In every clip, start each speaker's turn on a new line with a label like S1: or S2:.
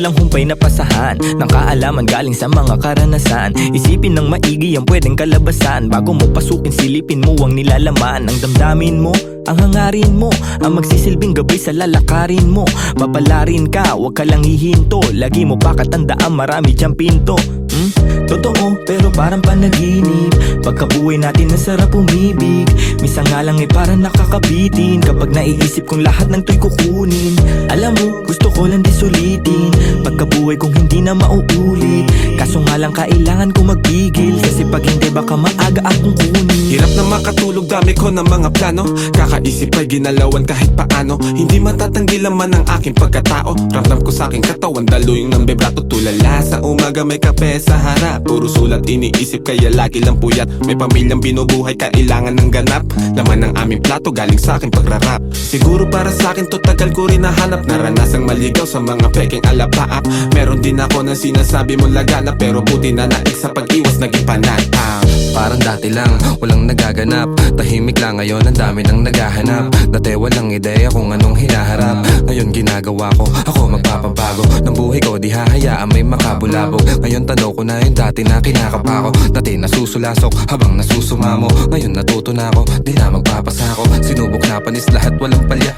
S1: walang humpay na pasahan ng kaalaman galing sa mga karanasan. Isipin ng maigi ang pwedeng kalabasan. Bago mo pasukin, silipin mo ang nilalaman. Ang damdamin mo, ang hangarin mo, ang magsisilbing gabay sa lalakarin mo. Papalarin ka, wag ka lang hihinto. Lagi mo pa katandaan, marami diyang pinto. Totoo, pero parang panaginip. Pagkabuhay natin ang sarap umibig. Minsan nga lang parang nakakabitin kapag naiisip kong lahat ng to'y kukunin. Alam mo, gusto ko lang di sulitin pagkabuhay kong hindi na mauulit. Kaso nga lang kailangan ko magpigil, kasi pag hindi baka maaga akong kunin.
S2: Hirap na makatulog, dami ko ng mga plano. Kakaisip ay ginalawan kahit paano. Hindi matatanggi laman ang aking pagkatao. Ramdam ko sa aking katawan, daluyong ng bebrato. Tulala sa umaga, may kape sa harap. Puro sulat iniisip, kaya lagi lang puyat. May pamilyang binubuhay, kailangan ng ganap. Laman ng aming plato, galing sa aking pagrarap. Siguro para sa akin to, tagal ko rin nahanap. Naranasang maligaw sa mga peking alapaap. Meron din ako ng sinasabi mong laganap, pero buti na naik sa pag-iwas naging panatang.
S3: Parang dati lang, walang nagaganap. Tahimik lang, ngayon ang dami nang naghahanap. Dati walang ideya kung anong hinaharap. Ngayon ginagawa ko, ako magpapabago ng buhay ko, di hahayaan may makabulabog. Ngayon tanaw ko na yung dati na kinakapa ko. Dati nasusulasok habang nasusumamo. Ngayon natuto na ako, di na magpapasako. Sinubok na panis lahat, walang palya.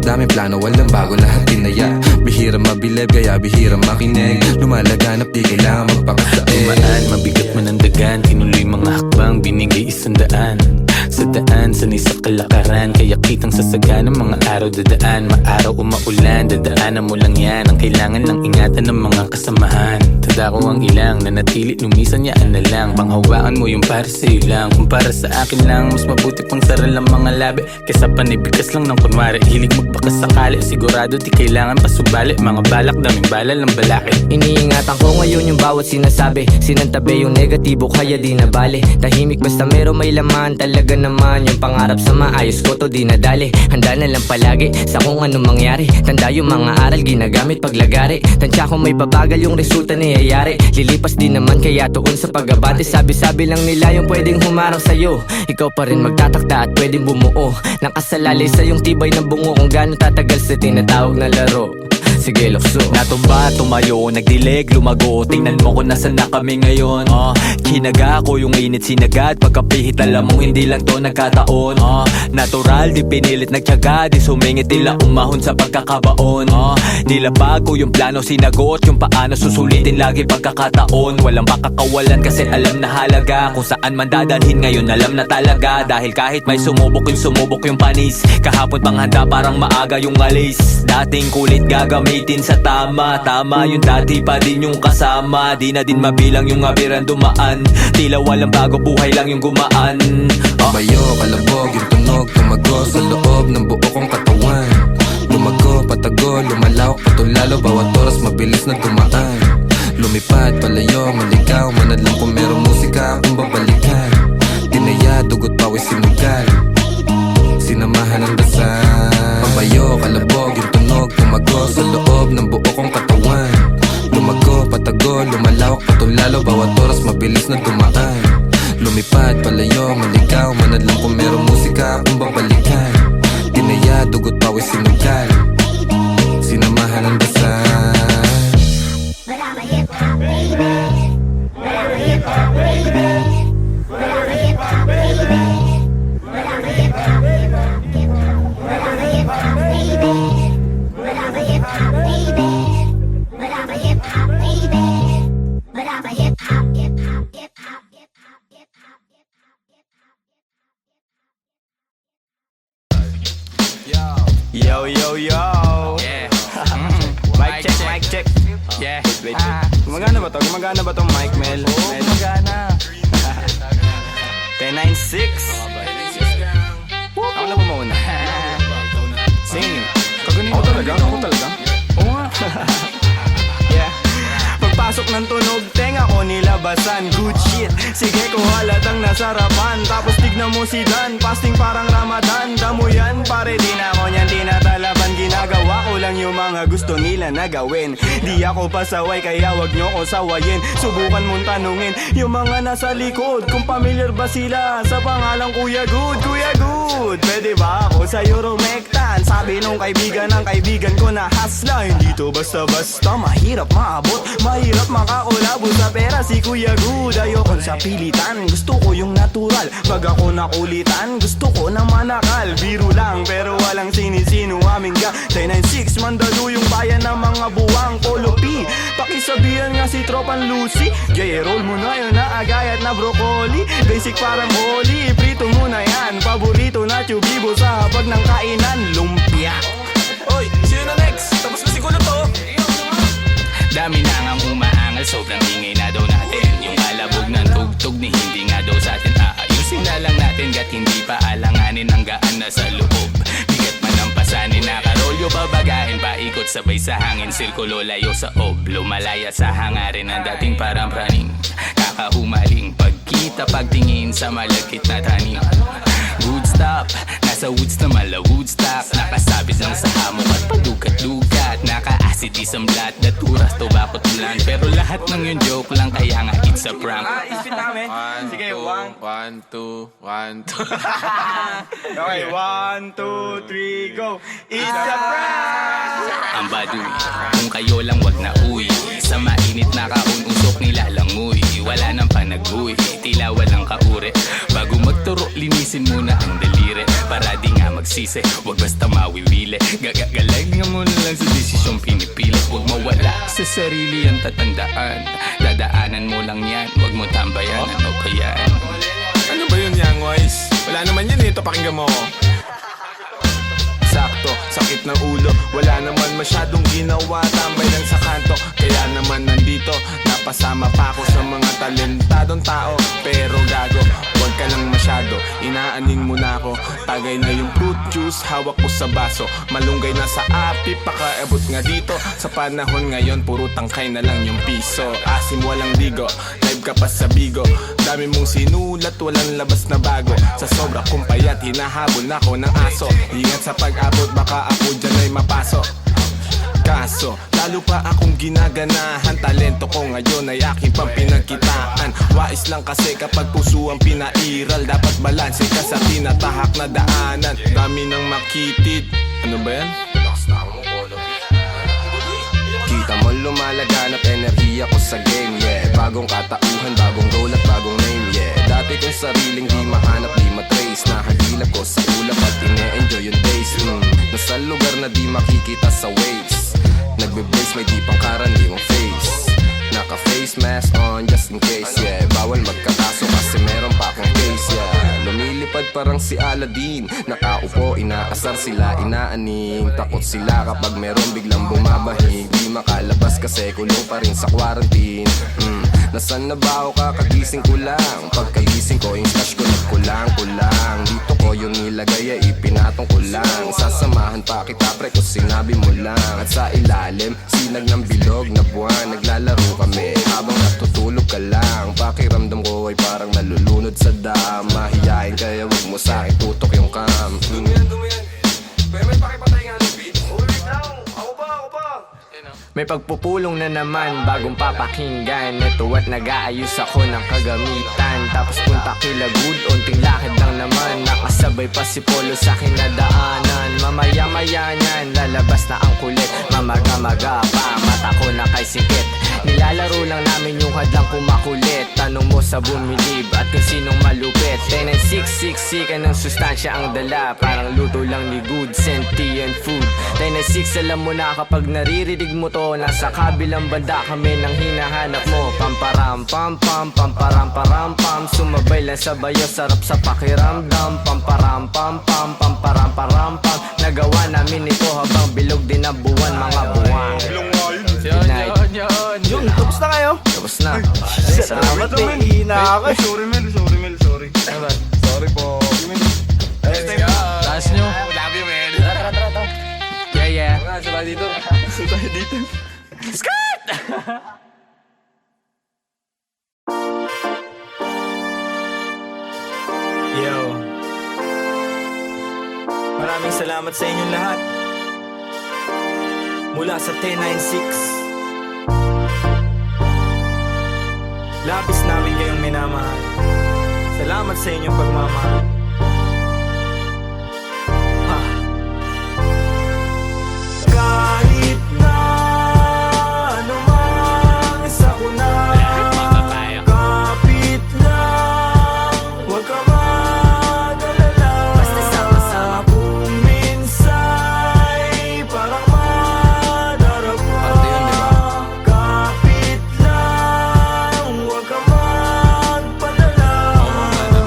S3: Daming plano, walang bago, lahat tinaya. Bihira mabileb, kaya bihira makinig. Lumalaganap, di kailangan magpakasain.
S4: Tumaan, mabigat man ang dagan. Tinuloy mga hakbang, binigay 100. Sa daan, sanay sa kalakaran. Kaya kitang sasagan ng mga araw dadaan. Maaraw o maulan, dadaanan mo lang yan. Ang kailangan lang ingatan ng mga kasamahan. Tanda ko ang ilang, nanatili, lumisan yaan na lang. Panghawakan mo yung para sa'yo lang. Kung para sa akin lang, mas mabuti pang saral ang mga labi kesa panibigas lang ng kunwari. Hilig magbakas sakali, sigurado di kailangan pasubali. Mga balak, daming bala ng balakid.
S5: Iniingatan ko ngayon yung bawat sinasabi. Sinantabi yung negatibo, kaya di na bale. Tahimik basta meron may laman. Talaga naman yung pangarap sa maayos ko, to di nadali. Handa na lang palagi sa kung anong mangyari. Tanda yung mga aral ginagamit paglagari. Tansya kung may babagal yung resulta niyayari. Lilipas din naman kaya tuon sa pag-abante. Sabi-sabi lang nila yung pwedeng humarang sa'yo. Ikaw pa rin magtatakda at pwedeng bumuo. Nakasalalay sa yung tibay ng bungo. Kung gano'ng tatagal sa tinatawag na laro. Sige, lukso.
S4: Natumba, tumayo, nagdilig, lumago. Tingnan mo kung nasan na kami ngayon. Kinaga ko yung init sinagad. Pagkapihit alam mo hindi lang to nagkataon. Natural, di pinilit nagtyaga. Di sumingit, tila umahon sa pagkakabaon. Nilabag ko yung plano, sinagot yung paano susulitin lagi pagkakataon. Walang pakakawalan kasi alam na halaga. Kung saan man dadalhin ngayon alam na talaga. Dahil kahit may sumubok yung panis. Kahapon pang handa parang maaga yung alis. Dating kulit gagamitin sa tama. Tama yung dati pa din yung kasama. Di na din mabilang yung abiran dumaan. Tila walang bago, buhay lang yung gumaan.
S3: Bayo, kalabog, yung tunog, tumago sa loob ng buo kong katawan. Lumago, patago, lumalawak, patulalo. Bawat oras mabilis na dumaan. Lumipad, palayo, maligaw. Manadlang kung merong musika akong babalikan. Tinaya, dugot, pawis, sinugal. Sinamahan ng dasal. Bayo, kalabog, yung tunog, tumago sa loob ng buo kong katawan. Lumago, patago, lumalawak, patulalo. Bawat oras mabilis na dumaan. Lumipad, palayo, maligaw. Manadlang kung merong musika akong babalikan. Tinaya, dugot, pawis, sinugal. Sinamahan ng dasal.
S6: But I'm a hip-hop baby. But I'm a hip-hop baby. But I'm a hip-hop baby. But I'm a hip-hop baby. But I'm a hip-hop baby. But I'm a hip-hop baby. But I'm a hip-hop baby. But I'm a hip-hop, hip-hop, hip-hop, hip-hop, hip-hop, hip-hop.
S1: Yo, yo, yo.
S4: Yeah.
S1: Mic check, mic check.
S4: Yeah.
S1: Wait. Gumagana ba to? Gumagana ba tong mic, Mel?
S4: Oo, magana.
S1: 10-9-6. Ako na ba mauna? Sing. Ako talaga? Oo nga. Yeah. Pagpasok ng tunog, tenga ko nilabasan. Good shit, sige ko halatang nasarapan. Tapos tignan mo si Dan, fasting parang Ramadan. Damo yan, pare di na ako niyan, di na talaban.
S7: ginagawa ko lang yung mga gusto nila na gawin. Di ako pasaway kaya wag nyo ko sawayin. Subukan mong tanungin yung mga nasa likod kung familiar ba sila sa pangalang Kuya Good. Kuya Good, pwede ba ako sa'yo rumektan? Sabi nung kaibigan ng kaibigan ko na hasla. Hindi to basta-basta, mahirap maabot, mahirap makakulabo sa pera si Kuya Good. Ayokon sa pilitan, gusto ko yung natural. Pag ako nakulitan, gusto ko na manakal. Biro lang pero walang sinisino aming gang 996, Mandaluyong bayan ng mga buwang Polo P. Pakisabihan nga si Tropan Lucy, J-roll mo na yun na agayat na broccoli. Basic parang holy, prito mo na yan. Paborito na tubibo sa hapag ng kainan, lumpia.
S2: Oy, sino na next? Tapos na siguro to.
S8: Dami na ngang umaangal, sobrang ingay na daw natin. Yung alabog ng tugtog ni hindi nga daw sa atin aayusin na lang natin, gat hindi pa alanganin ang gaan na sa loob. Bigat man ang pasanin, nakarolyo babagain, paikot sabay sa hangin, sirkulo layo sa ob, lumalaya sa hangarin ng dating parang praning. Kakahumaling pagkita, pagtingin sa malagkit na tanim. Good stop, nasa woods na mala Woodstock, nakasabit lang sa hamok at padukat-dukat, naka-acid isang blat, naturas, tobacco tulan. Pero lahat ng yun joke lang, kaya nga it's a prank.
S7: Isipin namin. Sige, 1,
S2: 1, 2, 1, 2.
S7: okay, 1, 2, 3, go. It's a prank!
S8: Ang baduy, kung kayo lang wag na uwi, sa mainit na kaun-usok nilalangoy. Wala nang panag-uwi, tila walang kauri. Bago magturo, linisin muna ang daliri, para di nga magsisi, wag basta mawiwili. Gagagalag nga muna lang sa desisyong pinipili. Wag mawala sa sarili ang tatandaan, dadaanan mo lang yan, wag mo tambayan. Ano ba yan?
S2: Ano ba yun, Young Wise? Wala naman yun, ito pakinggan mo ko. Sakto, sakit ng ulo, wala naman masyadong ginawa, tambay lang sa kanto. Kaya naman nandito, napasama pa ako sa mga talentadong tao. Pero gago, wag ka lang masyado, inaanin mo na ako. Tagay na yung fruit juice, hawak ko sa baso. Malunggay na sa api, pakaabot nga dito. Sa panahon ngayon, puro tangkay na lang yung piso. Asim walang ligo, live ka pa sa bigo. Dami mong sinulat, walang labas na bago. Sa sobra kong payat, hinahabol na ako ng aso. Ingat sa pag-abot, baka ako dyan ay mapasok. Kaso, lalo pa akong ginaganahan. Talento ko ngayon ay aking pampinagkitaan. Wais lang kasi kapag puso ang pinairal, dapat balanse ka sa tinatahak na daanan. Dami ng makitid. Ano ba yan?
S3: Kita mo lumalaganap enerhiya ko sa game, yeah. Bagong katauhan, bagong role at bagong name, yeah. Dati kong sariling di mahanap, di matrace. Nahagilap ko sa ulap at ine-enjoy yung days. Nasa lugar na di makikita sa waves, nagbe-blaze may di pang karaniwang face. Naka-face mask on just in case, yeah. Bawal magkakaso kasi meron pa akong case, yeah. Lumilipad parang si Aladdin, nakaupo, inaasar sila, inaaning. Takot sila kapag meron biglang bumabahig, di makalabas kasi kulong pa rin sa quarantine. Nasaan na ba ako, kakagising ko lang. Pagkagising ko, yung stash ko nagkulang-kulang. Dito ko yung nilagay ay ipinatong ko lang. Sasamahan pa kita pre kung sinabi mo lang. At sa ilalim, sinag ng bilog na buwan, naglalaro kami habang natutulog ka lang. Pakiramdam ko ay parang nalulunod sa dam. Mahihain kaya wag mo sa akin tutok yung cam. May pakipatay nga ng beat. Ulit lang, ako pa.
S5: May pagpupulong na naman, bagong papakinggan. Ito at nag-aayos ako ng kagamitan. Tapos punta kila Good, unting lakad lang naman. Nakasabay pa si Polo sa kinadaanan. Mamaya-maya niyan, lalabas na ang kulit. Mamaga-maga pa, mata ko na kay sikit. Nilalaro lang namin yung hadlang kumakulit. Tanong mo sa bumilib at kung sinong malupit. 996, ka ng sustansya ang dala. Parang luto lang ni Good, sentient food. 996, alam mo na kapag naririnig mo to, nasa kabilang banda kami nang hinahanap mo. Pamparam pam pam, pamparam param pam. Sumabay lang sa bayo, sarap sa pakiramdam. Pamparam pam pam, pamparam param pam. Nagawa namin ito habang bilog din ang buwan, mga buwan.
S7: Yun, tapos na kayo?
S5: Tapos na.
S7: Salamat, may hina ako. Sorry. Sorry po.
S8: Taas nyo.
S2: Love you, man.
S5: Tara. Yeah.
S3: Sabay dito.
S1: Yo, maraming salamat sa inyong lahat. mula sa 1096. Labis namin kayong minamahal. Salamat sa inyong pagmamahal. Ha. Kahit na anumang sakuna,
S8: makakaya.
S1: kapit lang, huwag ka mag-alala.
S5: Basta sama-sama.
S1: Kung minsa'y parang madarapa,
S3: Parte yun, di ba?
S1: kapit lang, huwag ka magpadala.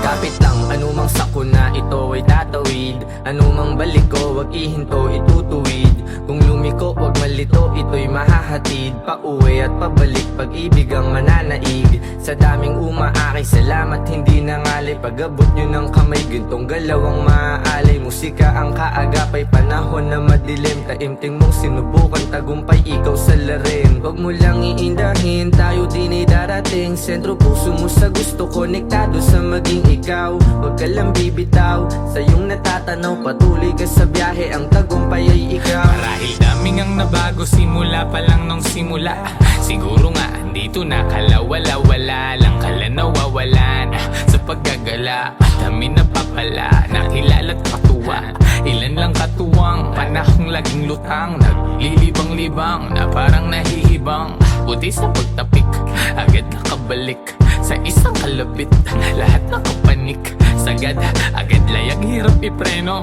S5: Kapit lang, anumang sakuna, ito ay tatawid. Anumang balik ko, wag ihinto, itutuwid. Kung lumiko, wag malito, ito'y mahahatid. Pauwi at pabalik, pag-ibig ang mananaig. Sa daming umaakay, salamat hindi nangalay. Pag-abot nyo ng kamay, gintong galaw ang maaalay. Musika ang kaagapay, panahon na madilim. Taimting mong sinubukan, tagumpay ikaw sa larin. Wag mo lang iindahin, tayo din ay darating. Sentro puso mo sa gusto, konektado sa maging ikaw. Wag ka lang bibitaw, sa iyong natatanaw. Patuloy ka sa biyahe, ang tagumpay ay ikaw.
S8: Marahil daming ang nabago simula pa lang nung simula. Siguro nga dito na kalawala-wala lang kala nawawalan sa paggagala. Dami napapala, nakilala't katuwa. Ilan lang katuwang, panahong laging lutang. Naglilibang-libang na parang nahihibang. Buti sa pagtapik, agad nakabalik sa isang kalapit. Lahat nakapanik, sagad, agad layag, hirap ipreno.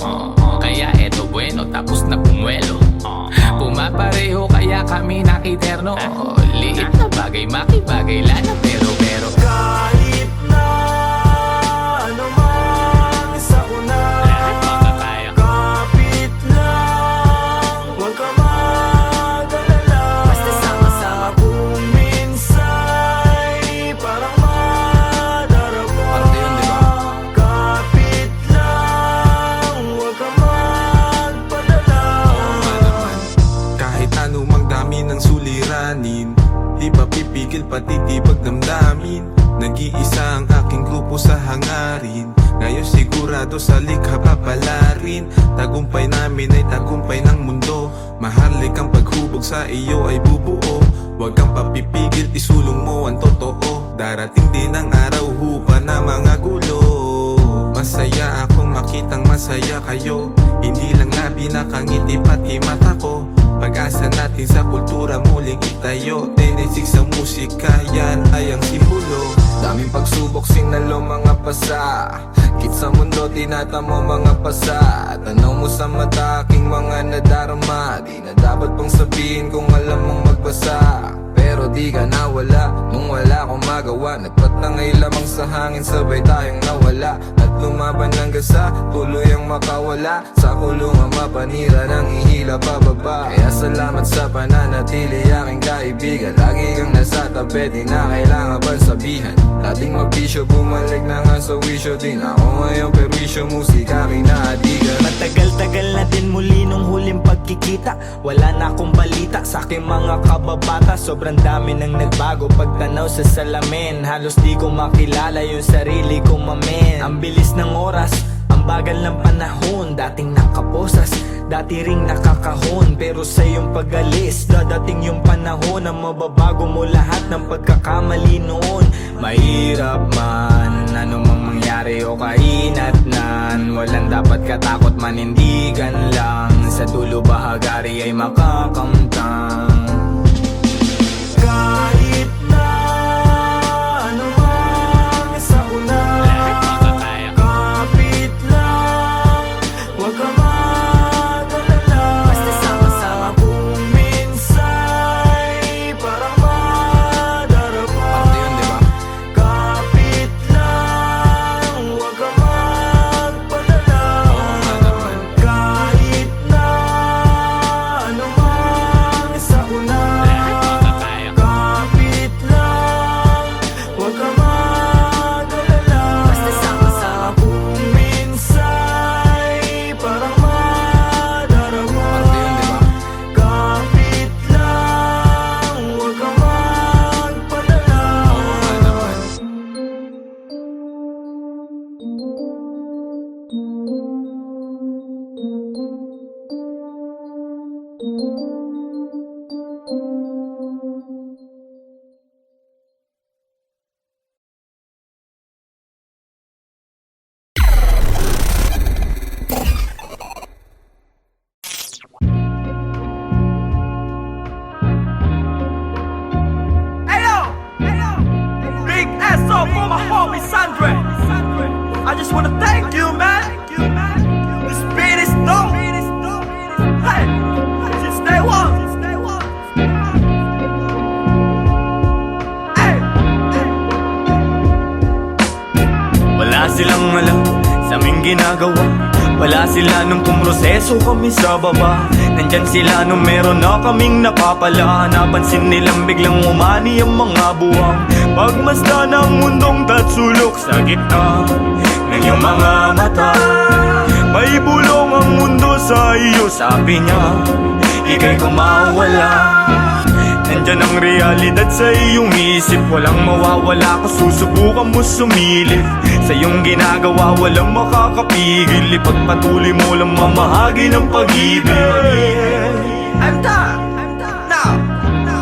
S8: Kaya eto bueno, tapos na pumuelo. Pumapareho kaya kami nakiterno. Liit na bagay, makibagay, lana pero
S1: Kahit na anumang sakuna,
S8: lahat makakaya.
S1: kapit lang, huwag ka mag-alala.
S5: Basta sama-sama.
S1: Kung minsa'y parang madarapa,
S3: Parte yun, di ba?
S1: kapit lang, huwag ka magpadala.
S2: Kahit anumang dami ng suliranin, di pa pipigil patitibag damdamin. Nag-iisa ang aking grupo sa hangarin, ngayon sigurado sa likha papalarin. Tagumpay namin ay tagumpay ng mundo. Mahalik ang paghubog sa iyo ay bubuo. Huwag kang papipigil, isulong mo ang totoo. Darating din ang araw, hupa na mga gulo. Masaya akong makitang masaya kayo. Hindi lang labi nakangiti pati mata ko. Pag-asa natin sa kultura muling itayo. 10-6 sa musika, yan ay ang simbolo.
S3: Daming pagsubok, sinalo mga pasa. Kit sa mundo, tinatamo mga pasa. Tanaw mo sa mata, aking mga nadarama. Di na dapat pang sabihin kung alam mong magbasa. Pero di ka nawala, nung wala akong magawa. Nagpatangay lamang sa hangin, sabay tayong nawala. At lumaban hanggang sa tuloy ang makawala. Sa kulungan mapanira nang ihila pababa. Kaya salamat sa pananatili, aking kaibigan. Lagi kang nasa tabi, di na kailangan pang sabihan. Dating magbisyo, bumalik na nga sa wisyo din. Ako ngayon perwisyo, musika aking naadigan.
S1: Matagal-tagal na din muli nung huling pagkikita. Wala na akong balita sa aking mga kababata. Sobrang dami nang nagbago pagtanaw sa salamin. Halos di ko makilala yung sarili ko, mamen. Ang bilis ng oras, ang bagal ng panahon. Dating nakaposas, dati ring nakakahon. Pero sa iyong pag-alis, dadating yung panahon na mababago mo lahat ng pagkakamali noon. Mahirap man, anumang mangyari o kainatnan. Walang dapat katakot, manindigan lang. Sa dulo bahagari ay makakamtang. Kahit na anumang sakuna,
S8: Lahat makakaya.
S1: kapit lang, huwag ka mag-alala.
S5: Basta sama-sama.
S1: Kung minsa'y parang madarapa,
S3: Parte yun, di ba?
S1: kapit lang, huwag ka magpadala. Kahit na anumang sakuna,
S7: just wanna thank you, man. This beat is dope. Hey, just stay warm. Hey.
S1: Wala silang alam sa aming ginagawa. Wala sila nung pumroseso kami sa baba. Nandyan sila nung meron na kaming napapala. Napansin nilang biglang umani ang mga buwang. Pagmasdan ng mundong tatsulok sa gitna ng iyong mga mata. May bulong ang mundo sa iyo, sabi niya. Ika'y kumawala. Nandyan ang realidad sa iyong isip. Walang mawawala kung susubukan mo sumilip. Sa iyong ginagawa walang makakapigil. Ipagpatuloy mo lang mamahagi ng pag-ibig.
S7: I'm done. Now,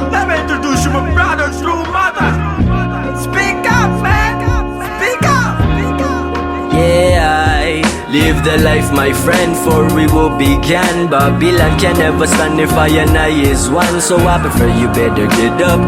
S7: let me introduce you my brother, True Mata. Speak up, man. Speak up.
S5: Yeah, I live the life, my friend, for we will begin. Babylon can never stand if I and I is one. So I prefer you better get up.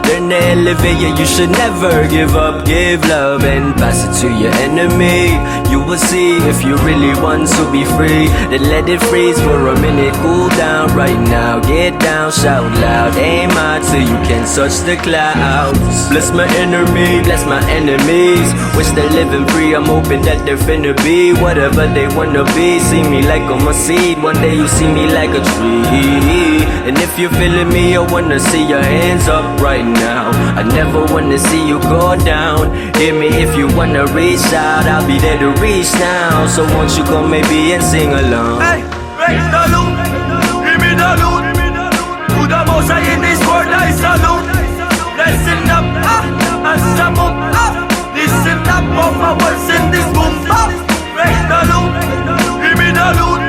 S5: Learn to elevate, yeah, you should never give up. Give love and pass it to your enemy. You will see if you really want to be free. Then let it freeze for a minute, cool down right now. Get down, shout loud, aim high till you can touch the clouds. Bless my enemy, bless my enemies. Wish they're living free, I'm hoping that they're finna be whatever they wanna be. See me like I'm a seed, one day you see me like a tree. And if you're feeling me, I wanna see your hands up right now. I never wanna see you go down. Hear me if you wanna reach out, I'll be there to reach now. So won't you come maybe and sing along?
S7: Hey, raise the loot. Give me the loot. To the most high in this world I salute. Listen up, as I move up. Listen up, all my words in this boom bap. Raise the loot. Give me the loot.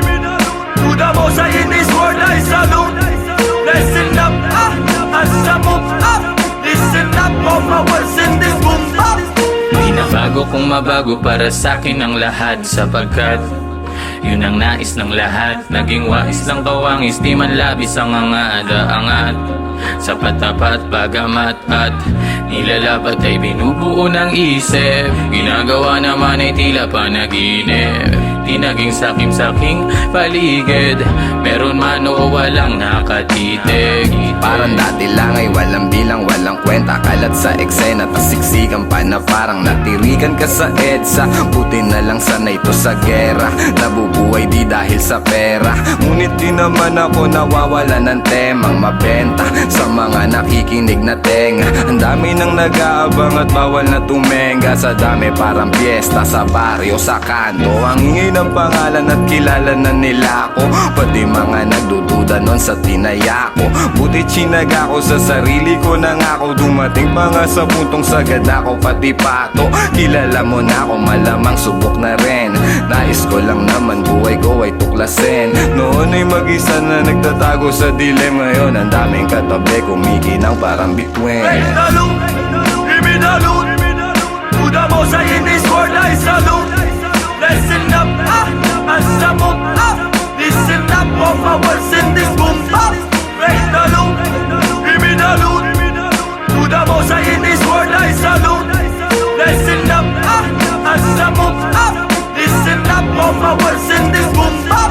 S7: To the most high in this world I salute. Listen up, as I move up. Listen up, all my words in this boom bap.
S8: Binabago kong mabago para sa'kin ang lahat. Sapagkat yun ang nais ng lahat. Naging wais lang kawangis, di man labis ang angada-angat. Sa patapat, bagamat at nilalabat ay binubuo ng isip. Ginagawa naman ay tila panaginip. Di naging sakim-saking paligid. Meron man o walang nakatitig.
S3: Parang dati lang ay walang bilang, walang kwenta. Kalat sa eksena, tas siksikan pa na parang natirikan ka sa EDSA. Buti na lang sanay to sa gera. Nabubuhay di dahil sa pera. Ngunit di naman ako nawawala ng temang mabenta sa mga nakikinig na tenga. Ang dami nang nag-aabang at bawal na tumenga. Sa dami parang piyesta sa baryo, sa kanto. Ang ingay ng pangalan at kilala na nila ako. Pati mga nagdududa nun sa tinaya ko. Buti chinaga ko sa sarili ko nang ako. Dumating pa nga sa puntong sagad ako pati pato. Kilala mo na ako, malamang subok na rin. Nais ko lang naman buhay ko ay tuklasin. Noon ay mag-isa na nagtatago sa dilim. Ngayon ang daming katabi kumikinang parang bituin.
S7: Raise the loot, give me the loot. To the most high in this world I salute. Listen up, as I move up. Listen up, all my words in this boom bap. Raise the loot, give me the loot. To the most high in this world I salute. Listen up, as I move up. Listen up, all my words in this boom bap.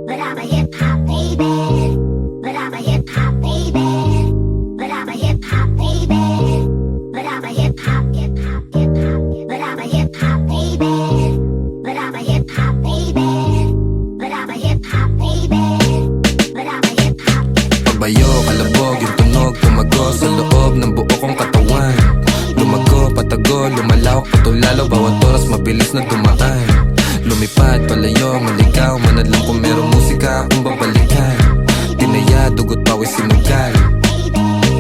S6: But I'm a hip hop baby. But I'm a hip hop baby. But I'm a hip hop baby. But I'm a hip hop, hip hop, hip hop. But I'm a hip hop baby. But I'm a hip hop baby. But I'm a hip hop baby. But I'm a hip hop.
S3: Pagbayo, kalabog, yung tunog, tumago sa loob ng buo kong katawan. Lumago, patago, lumalawak, patulalo. Bawat oras mabilis na dumaan. Lumipad, palayo, maligaw. Manadlang kung merong musika akong babalikan. Tinaya, dugot, pawis, sinugal.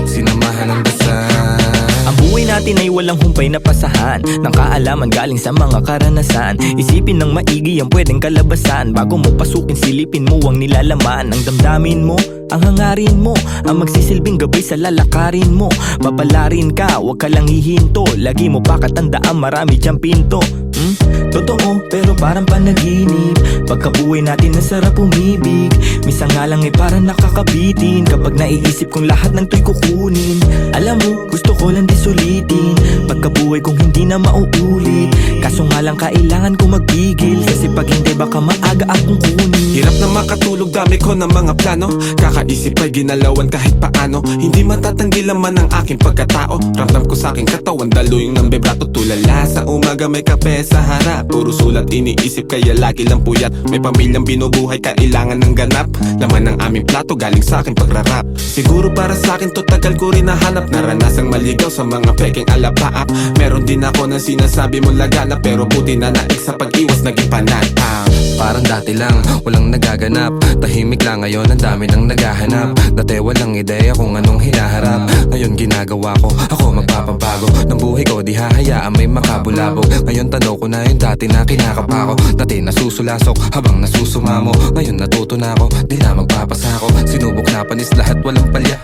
S3: Sinamahan ng dasal.
S1: Ang buhay natin natin ay walang humpay na pasahan ng kaalaman galing sa mga karanasan. Isipin ng maigi ang pwedeng kalabasan. Bago mo pasukin silipin mo ang nilalaman. Ang damdamin mo, ang hangarin mo, ang magsisilbing gabay sa lalakarin mo. Papalarin ka, wag ka lang hihinto. Lagi mo pa katandaan marami diyang pinto. Totoo pero parang panaginip. Pagkabuhay natin nasarap umibig. Minsan nga lang ay parang nakakabitin. Kapag naiisip kong lahat ng to'y kukunin. Alam mo, gusto ko lang di sulitin. Pagkabuhay kong hindi na mauulit. Kaso nga lang kailangan ko magpigil. Kasi pag hindi baka maaga akong kunin.
S2: Hirap na makatulog, dami ko ng mga plano. Kakaisip ay ginalawan kahit paano. Hindi matatanggi laman ang aking pagkatao. Ramdam ko sa aking katawan, daluyong ng vibrato. Tulala sa umaga may kape sa harap. Puro sulat iniisip kaya lagi lang puyat. May pamilyang binubuhay kailangan ng ganap. Laman ng aming plato galing sa aking pagrarap. Siguro para sa akin to tagal ko rin nahanap. Naranasang maligaw sa mga peking alapaap. Meron din ako ng sinasabi mong laganap. Pero buti na naik sa pag-iwas naging panatang.
S3: Parang dati lang, walang nagaganap. Tahimik lang ngayon, ang dami nang naghahanap. Dati walang ideya kung anong hinaharap. Ngayon ginagawa ko, ako magpapabago ng buhay ko, di hahayaan may makabulabog. Ngayon tanaw ko na yung dati na kinakapa ko. Dati nasusulasok habang nasusumamo. Ngayon natuto na ako, di na magpapasako. Sinubok na panis lahat walang palya.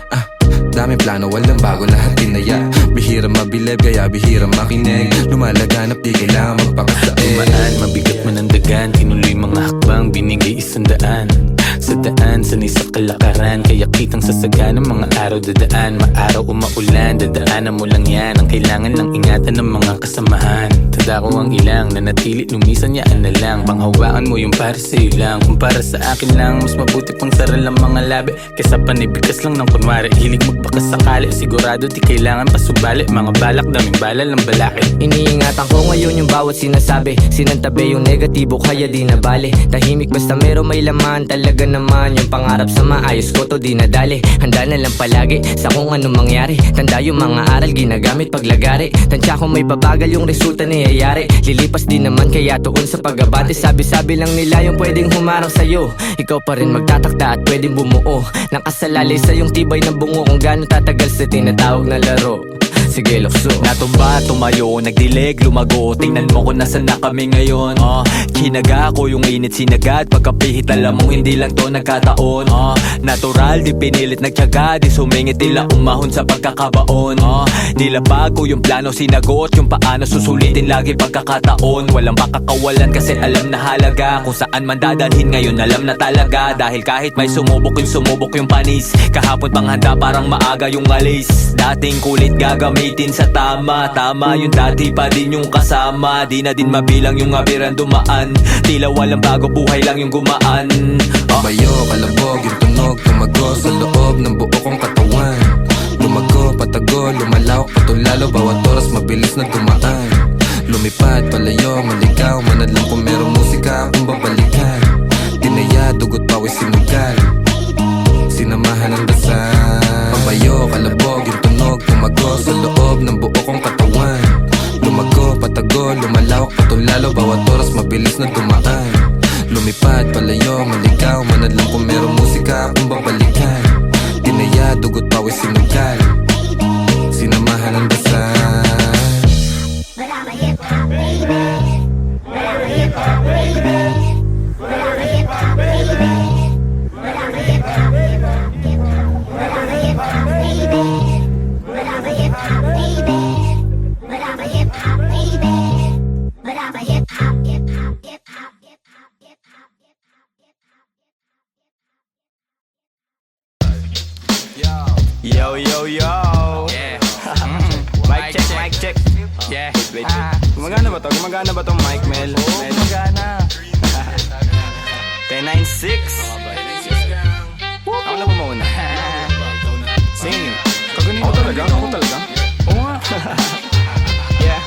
S3: Daming plano, walang bago, lahat tinaya. Bihira mabilib, kaya bihira makinig. Lumalaganap, di kailangan magpakasain.
S8: Dumaan, mabigat man ang dagan. Tinuloy mga hakbang, binigay 100. Sa daan, sanay sa kalakaran. Kaya kitang sasagan ng mga araw dadaan. Maaraw o maulan, dadaanan mo lang yan. Ang kailangan lang ingatan ng mga kasamahan. Tanda ko ang ilang, nanatili, lumisan yaan na lang. Panghawaan mo yung para sa'yo lang. Kung para sa akin lang, mas mabuti pang saral ang mga labi. Kesa panibigas lang ng kunwari. Hilig magbakas sakali, sigurado di kailangan pasubali. Mga balak, daming bala lang balaki.
S5: Iniingatan ko ngayon yung bawat sinasabi. Sinantabi yung negatibo kaya di na bale. Tahimik basta meron may laman. Talaga naman yung pangarap sa maayos ko to di nadali. Handa na lang palagi sa kung anong mangyari. Tanda yung mga aral ginagamit paglagari. Tansya kung may babagal yung resulta niyayari. Lilipas din naman kaya tuon sa pag-abante. Sabi-sabi lang nila yung pwedeng humarang sa'yo. Ikaw pa rin magtatakda at pwedeng bumuo. Nakasalalay sa yung tibay ng bungo. Kung gaano tatagal sa tinatawag na laro. Sige lukso.
S4: Natumba, tumayo, nagdilig, lumago. Tingnan mo kung nasan na kami ngayon. Kinaga ko yung init sinagad. Pagkapihit alam mong hindi lang to nagkataon. Natural, di pinilit nagtyaga. Di sumingit nila umahon sa pagkakabaon. Nilapag ko yung plano sinagot. Yung paano susulitin lagi pagkakataon. Walang makakawalan kasi alam na halaga. Kung saan man dadalhin ngayon alam na talaga. Dahil kahit may sumubok yung panis. Kahapon pang handa parang maaga yung alis. Dating kulit gagamitin sa tama. Tama yung dati pa din yung kasama. Di na din mabilang yung abiran dumaan. Tila walang bago, buhay lang yung gumaan.
S3: Bayo, kalabog, yung tunog, tumago sa loob ng buo kong katawan. Lumago, patago, lumalawak, patulalo. Bawat oras mabilis na dumaan. Lumipad, palayo, maligaw. Manadlang kung merong musika akong babalikan. Tinaya, dugot, pawis, sinugal. Sinamahan ng dasal. Pabayo, kalabog, yung tunog, tumago sa loob ng buo kong katawan. Lumago, patago, lumalawak, patulalo. Bawat oras mabilis na dumaan. Lumipad, palayo, maligaw. Manadlang kung merong musika akong babalikan. Tinaya, dugot, pawis, sinugal. Sinamahan ng dasal.
S6: But I'm a hip-hop baby. But I'm a hip-hop baby. But I'm a hip-hop baby. But I'm a hip-hop baby. But I'm a hip-hop baby. But I'm a hip-hop baby. But I'm a hip-hop baby. But I'm a hip-hop, hip-hop, hip-hop, hip-hop, hip-hop, hip-hop.
S7: Yo, yo, yo.
S8: Yeah.
S7: Mic check.
S8: Yeah.
S7: Wait. Gumagana ba to? Gumagana ba tong mic, Mel?
S8: Oo, magana.
S7: 10-9-6. Ako na ba mauna? Sing. Ako talaga?
S8: Oo nga.
S7: Yeah.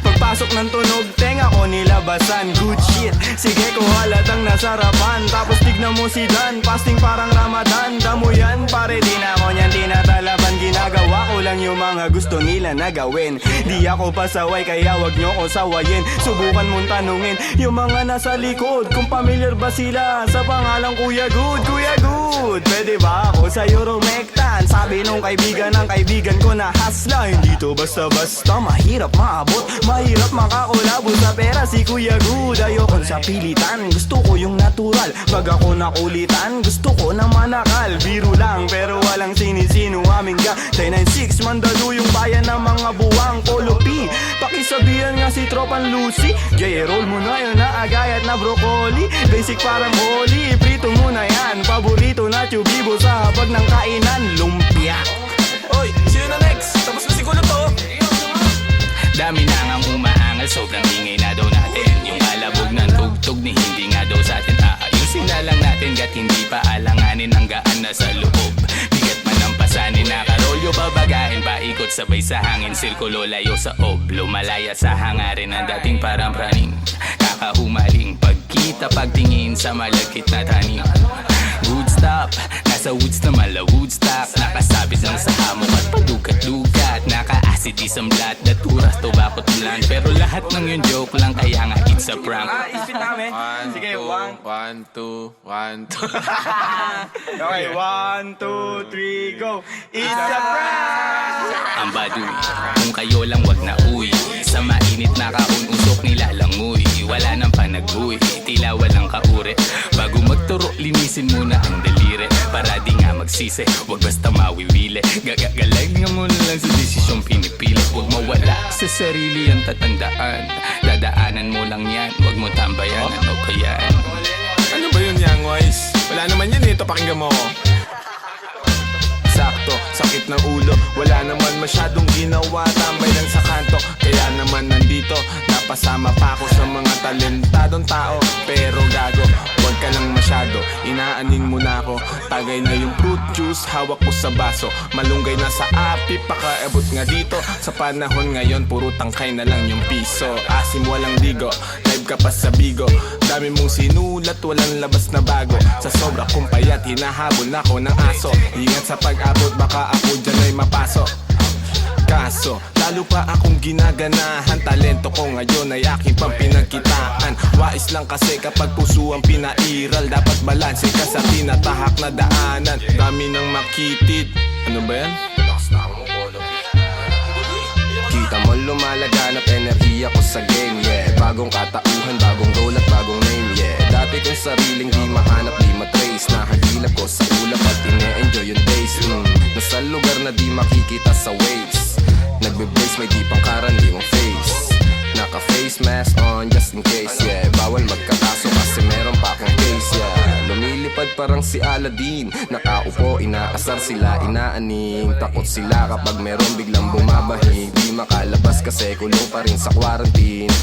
S7: Pagpasok ng tunog, tenga ko nilabasan. Good good shit. Sige ko halatang nasarapan. Tapos tignan mo si Dan, fasting parang Ramadan. Damo yan pare, di na ako niyan tinatalaban. Ginagawa ko lang yung mga gusto nila na gawin. Di ako pasaway kaya wag nyo ko sawayin. Subukan mong tanungin yung mga nasa likod kung familiar ba sila sa pangalang Kuya Good. Kuya Good, pwede ba ako sa'yo rumektan? Sabi nung kaibigan ng kaibigan ko na hasla. Hindi to basta-basta, mahirap maabot, mahirap makakulabo sa pera si Kuya Good. Ayoko sa pilitan, gusto ko yung natural. Pag ako nakulitan, gusto ko na manakal. Biro lang pero walang sinisino aming gang 996, mandalo yung bayan ng mga buwang Polo P. Pakisabihan nga si Tropan Lucy, J-roll mo na yun na agayat na broccoli. Basic parang holy, prito mo na yan. Paborito na tubibo sa hapag ng kainan, lumpia.
S2: Oy, sino na next? Tapos na siguro to.
S8: Dami na ngang umaangal, sobrang ingay na daw natin. Yung kalabog ng tugtog ni hindi nga daw sa atin aayusin na lang natin, gat hindi pa alanganin ang gaan na sa loob. Bigat man ang pasanin, nakarolyo babagahin, paikot sabay sa hangin, sirkulo layo sa ob, lumalaya sa hangarin ng dating parang praning. Kakahumaling pagkita, pagtingin sa malagkit na taning. Good stop, nasa woods na mala Woodstock. Nakasabit lang sa hamok at padukat-dukat. Naka-acid isang blat, daturas, tobacco tulan. Pero lahat ng yun joke lang, kaya nga it's a prank.
S7: Isipin namin. Sige,
S2: 1, 2, 1, 2.
S7: Okay, 1, 2, 3, go. It's a prank!
S8: Ang baduy, kung kayo lang wag na uy. Sa mainit na kaun, usok nilalangoy. Wala nang panag-uy, tila walang kaure. Bago magturo, linisin muna ang daliri. Para di nga magsisi, wag basta mawiwili. Gagaling nga mo na lang sa desisyong pinipili. Huwag mawala sa sarili ang tatandaan. Dadaanan mo lang yan, wag mo tambayan. Ano ba yan?
S2: Ano ba yun, Young Wise? Wala naman yan, ito pakinggan mo ko. Sakto, sakit ng ulo, wala naman masyadong ginawa, tambay lang sa kanto. Kaya naman nandito, napasama pa ako sa mga talentadong tao. Pero gago, wag ka lang masyado, inaanin mo na ako. Tagay na yung fruit juice, hawak ko sa baso. Malunggay na sa api, pakaabot nga dito. Sa panahon ngayon, puro tangkay na lang yung piso. Asim walang ligo, live ka pa sa bigo. Dami mong sinulat, walang labas na bago. Sa sobra kong payat, hinahabol na ako ng aso. Ingat sa pag-abot, baka ako dyan ay mapasok. Kaso, lalo pa akong ginaganahan. Talento ko ngayon ay aking pang pinagkitaan. Wais lang kasi kapag puso ang pinairal. Dapat balanse ka sa tinatahak na daanan. Dami nang makitid. Ano ba yan?
S3: Kita mo lumalaganap enerhiya ko sa game, yeah. Bagong katauhan, bagong role at bagong name, yeah. Dati kong sariling di mahanap, di matrace. Nahagilap ko sa ulap at ine-enjoy yung days. Nasa lugar na di makikita sa waves. Nagbe-blaze, may di pang karaniwang face. Naka-face mask on just in case, yeah. Bawal magkakaso kasi meron pa akong case, yeah. Lumilipad parang si Aladdin. Nakaupo, inaasar sila, inaaning. Takot sila kapag meron biglang bumabahig. Di makalabas kasi kulong pa rin sa quarantine.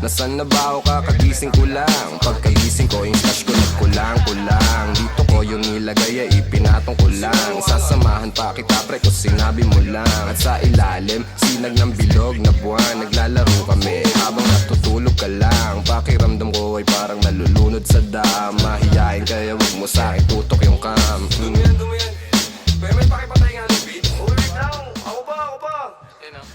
S3: Nasaan na ba ako kakagising ko lang? Pagkagising ko, yung stash ko nagkulang-kulang. Dito ko yung nilagay ay ipinatong ko lang. Sasamahan pa kita pre kung sinabi mo lang. At sa ilalim, sinag ng bilog na buwan. Naglalaro kami habang natutulog ka lang. Pakiramdam ko ay parang nalulunod sa dam. Mahihain kaya wag mo sa akin tutok yung cam. Dumiyan. May pakipatay nga ng beat. Wait lang, ako ba?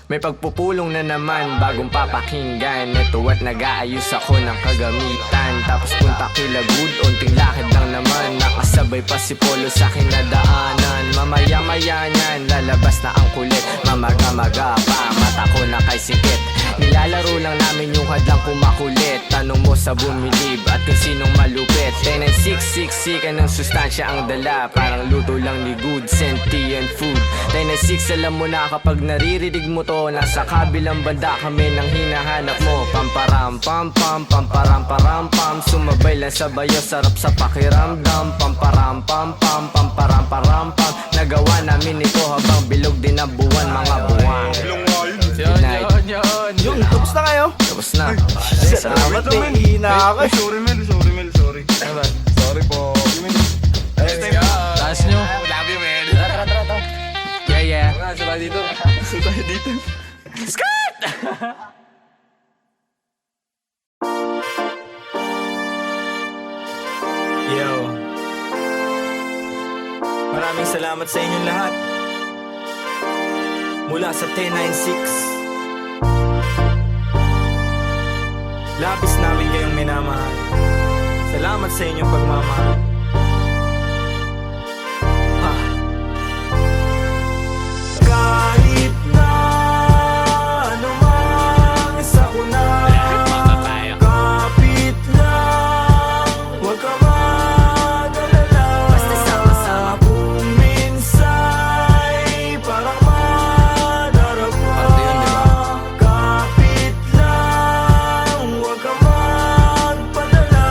S5: May pagpupulong na naman, bagong papakinggan. Ito at nag-aayos ako ng kagamitan. Tapos punta kila Good, unting lakad lang naman. Nakasabay pa si Polo sa kinadaanan. Mamaya-maya niyan, lalabas na ang kulit. Mamaga-maga pa, mata ko na kay sikit. Nilalaro lang namin yung hadlang kumakulit. Tanong mo sa bumilib at kung sinong malupit. 10-9-6-6 ka ng sustansya ang dala. Parang luto lang ni Good, sentient food. 10-9-6 alam mo na kapag naririnig mo to. Nasa kabilang banda kami nang hinahanap mo. Pamparam pam pam, pamparam param pam. Sumabay lang sa bayo, sarap sa pakiramdam. Pamparam pam pam, pamparam param pam. Nagawa namin ito habang bilog din ang buwan, mga buwan. Good night.
S7: Yun, tapos na kayo?
S5: Tapos na.
S7: Salamat
S5: eh.
S7: Hina ako. Sorry Mel. Sorry po.
S4: Taas nyo.
S2: Love you, man.
S5: Tara. Yeah.
S3: Sabay dito.
S7: Tayo dito.
S1: maraming salamat sa inyong lahat. Mula sa 1096, labis namin kayong minamahal. Salamat sa inyong pagmamahal. Kahit na anumang sakuna, kapit lang, huwag ka mag-alala.
S5: Basta sama-sama.
S1: Kung minsa'y parang madarapa,
S3: Parte yun, di ba?
S1: kapit lang, huwag ka magpadala.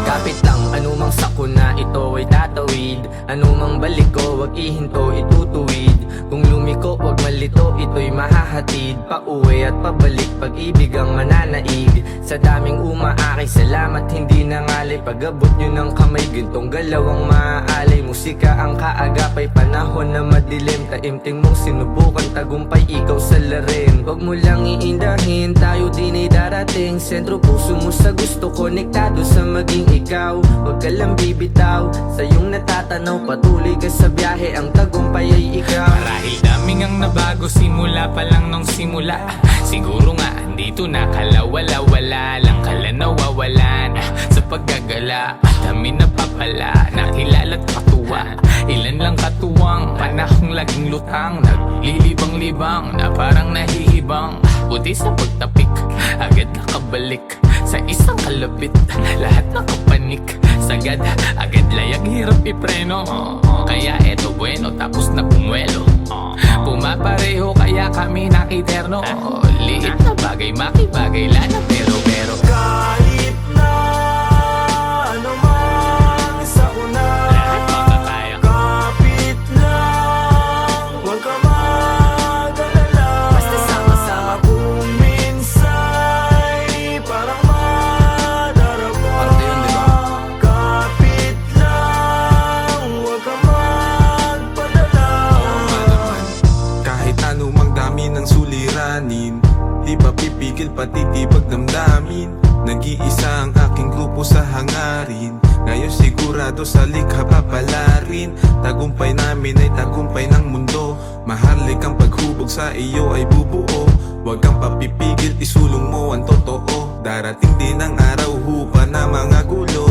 S5: Kapit lang, anumang sakuna, ito ay tatawid. Anumang balik ko, wag ihinto, itutuwid. Kung lumiko, wag malito, ito'y mahahatid. Pauwi at pabalik, pag-ibig ang mananaig. Sa daming umaakay, salamat hindi nangalay. Pag-abot nyo ng kamay, gintong galaw ang maaalay. Musika ang kaagapay, panahon na madilim. Taimting mong sinubukan, tagumpay ikaw sa larin. Wag mo lang iindahin, tayo din ay darating. Sentro puso mo sa gusto, konektado sa maging ikaw. Wag ka lang bibitaw, sa iyong natatanaw. Patuloy ka sa biyahe, ang tagumpay ay ikaw.
S8: Marahil daming ang nabago simula pa lang nung simula. Siguro nga dito na kalawala-wala lang kala nawawalan sa paggagala. Dami na papala, nakilala't katuwa. Ilan lang katuwang, panahong laging lutang. Naglilibang-libang na parang nahihibang. Buti sa pagtapik, agad nakabalik sa isang kalapit. Lahat nakapanik, sagad, agad layag, hirap ipreno. Kaya eto bueno, tapos na pumuelo. Pumapareho kaya kami nakiterno. Liit na bagay, makibagay, lana pero
S1: Kahit na anumang sakuna, kapit lang, huwag ka mag-alala.
S5: Basta sama-sama.
S1: Kung minsa'y parang madarapa,
S3: Parte yun, di ba?
S1: kapit lang, huwag ka magpadala.
S2: Kahit anumang dami ng suliranin, di ba pipigil patitibag damdamin. Nag-iisa ang aking grupo sa hangarin. Ngayon sigurado sa likha papalarin. Tagumpay namin ay tagumpay ng mundo. Maharlik ang paghubog sa iyo ay bubuo. Huwag kang papipigil, isulong mo ang totoo. Darating din ang araw, hupa na mga gulo.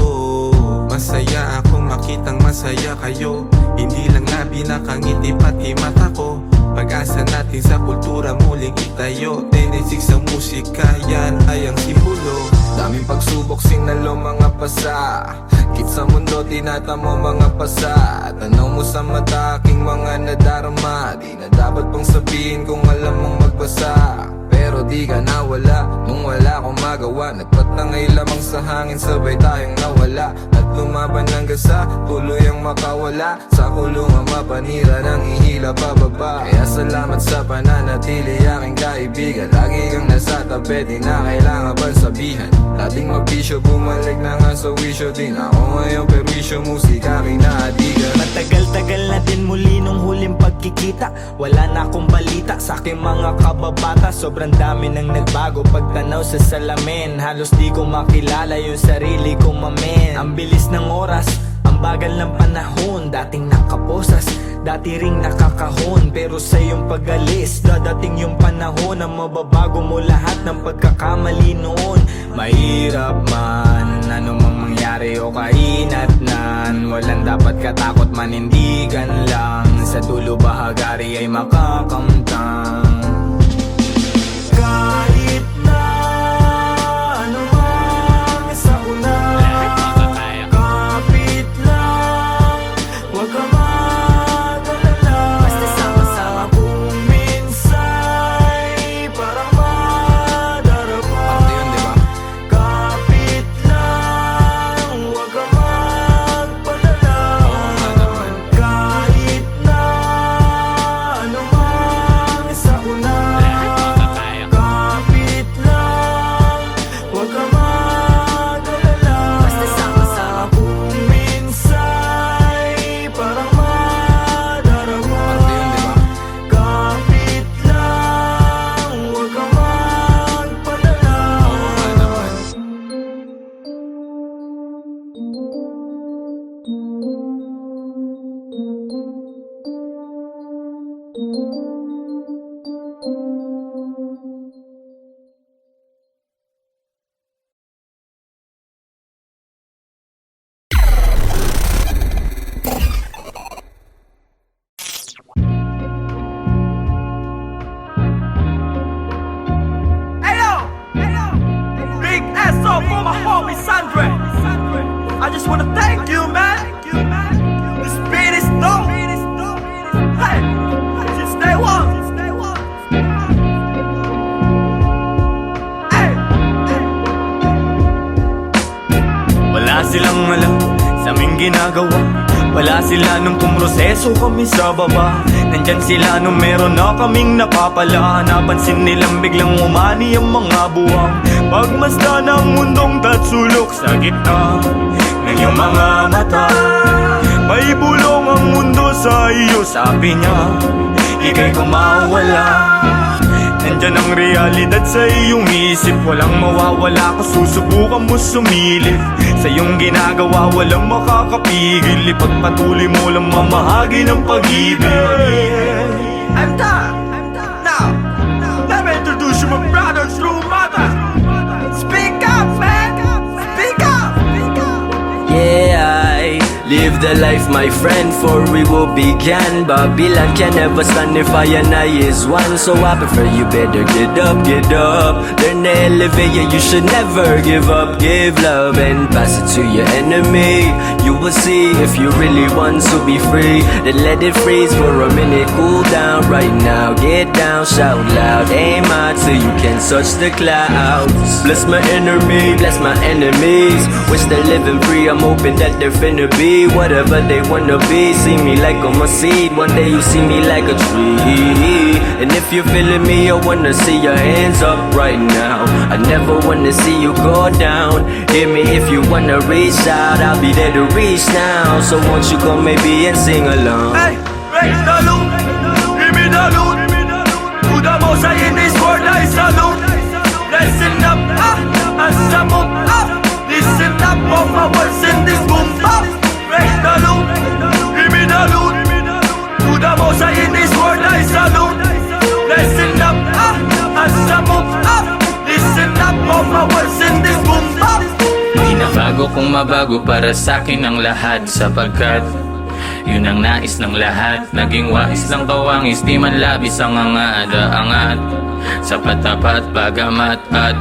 S2: Masaya akong makitang masaya kayo. Hindi lang labi nakangiti pati mata ko. Pag-asa natin sa kultura muling itayo. 10-6 sa musika, yan ay ang simbolo.
S3: Daming pagsubok, sinalo mga pasa. Kit sa mundo, tinatamo mga pasa. Tanaw mo sa mata, aking mga nadarama. Di na dapat pang sabihin kung alam mong magbasa. Pero di ka nawala, nung wala akong magawa. Nagpatangay lamang sa hangin, sabay tayong nawala. At lumaban hanggang sa tuloy ang makawala. Sa kulungan mapanira nang ihila pababa. Kaya salamat sa pananatili, aking kaibigan. Lagi kang nasa tabi, di na kailangan pang sabihan. Dating magbisyo, bumalik na nga sa wisyo din. Ako ngayon perwisyo, musika aking naadigan.
S1: Matagal-tagal na din muli nung huling pagkikita. Wala na akong balita sa aking mga kababata. Sobrang dami nang nagbago pagtanaw sa salamin. Halos di ko makilala yung sarili ko, mamen. Ang bilis ng oras, ang bagal ng panahon. Dating nakaposas, dati ring nakakahon. Pero sa iyong pag-alis, dadating yung panahon na mababago mo lahat ng pagkakamali noon. Mahirap man, anumang mangyari o kainatnan. Walang dapat katakot, manindigan lang. Sa dulo bahagari ay makakamtang. Kahit na anumang sakuna, kapit lang, huwag ka mag-alala.
S5: Basta sama-sama.
S1: Kung minsa'y parang madarapa,
S3: Parte yun, di ba?
S1: kapit lang, huwag ka magpadala. Kahit na anumang sakuna, Wala silang alam sa aming ginagawa. Wala sila nung pumroseso kami sa baba. Nandyan sila nung meron na kaming napapala. Napansin nilang biglang umani ang mga buwang. Pagmasdan ng mundong tatsulok sa gitna ng iyong mga mata. May bulong ang mundo sa iyo, sabi niya. Ika'y kumawala. Nandyan ang realidad sa iyong isip. Walang mawawala kung susubukan mo sumilip. Sa iyong ginagawa walang makakapigil. Ipagpatuloy mo lang mamahagi ng pag-ibig. I'm done. Now, let me introduce you my brothers, true mothers. Speak up, man. Speak up.
S5: Yeah, I live the life, my friend, for we will begin. Babylon can never stand if I and I is one. So I prefer you better get up. Learn to elevate, yeah, you should never give up. Give love and pass it to your enemy. You will see if you really want to be free. Then let it freeze for a minute, cool down right now. Get down, shout loud, aim high till you can touch the clouds. Bless my enemy, bless my enemies. Wish they're living free, I'm hoping that they're finna be whatever they wanna be. See me like I'm a seed, one day you see me like a tree. And if you're feeling me, I wanna see your hands up right now. I never wanna see you go down. Hear me if you wanna reach out, I'll be there to reach now. So won't you come maybe and sing along?
S1: Hey, raise the loot, give me the loot. To the most high in this world I salute. Listen up, as I move up. Listen up, all my words in this boom bap. Raise the loot, give me the loot. To the most high in this world I salute. Listen up, as I move up. Listen up, all my words in this boom bap.
S8: Di na bago kung mabago para sa'kin ang lahat. Sapagkat yun ang nais ng lahat. Naging wais lang kawangis, di man labis ang angada-angat. Sa patapat, bagamat at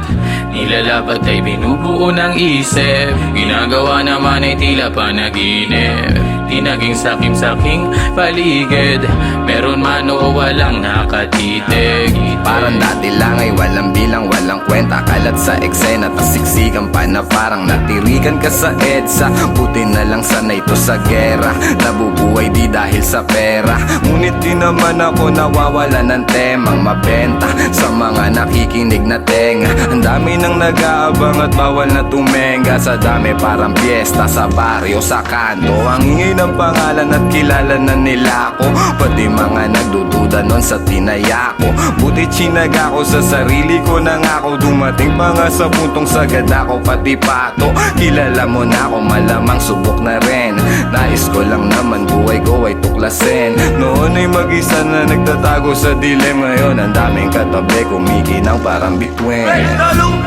S8: nilalabat ay binubuo ng isip. Ginagawa naman ay tila panaginip. Di naging sakim-saking paligid. Meron man o walang nakatitig.
S3: Parang dati lang ay walang bilang, walang kwenta. Kalat sa eksena, tas siksikan pa na parang natirikan ka sa EDSA. Buti na lang sanay to sa gera. Nabubuhay di dahil sa pera. Ngunit di naman ako nawawala ng temang mabenta sa mga nakikinig na tenga. Ang dami nang nag-aabang at bawal na tumenga. Sa dami parang piyesta sa baryo, sa kanto. Ang ingay ng pangalan at kilala na nila ako. Pati mga nagdududa nun sa tinaya ko. Buti chinaga ko sa sarili ko na nga ako. Dumating pa nga sa puntong sagad ako pati pato. Kilala mo na ako, malamang subok na rin. Nais ko lang naman buhay ko ay tuklasin. Noon ay mag-isa na nagtatago sa dilim. Ngayon ang daming katabi, kumikinang parang bituin.
S1: Raise the loot,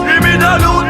S1: give me the loot.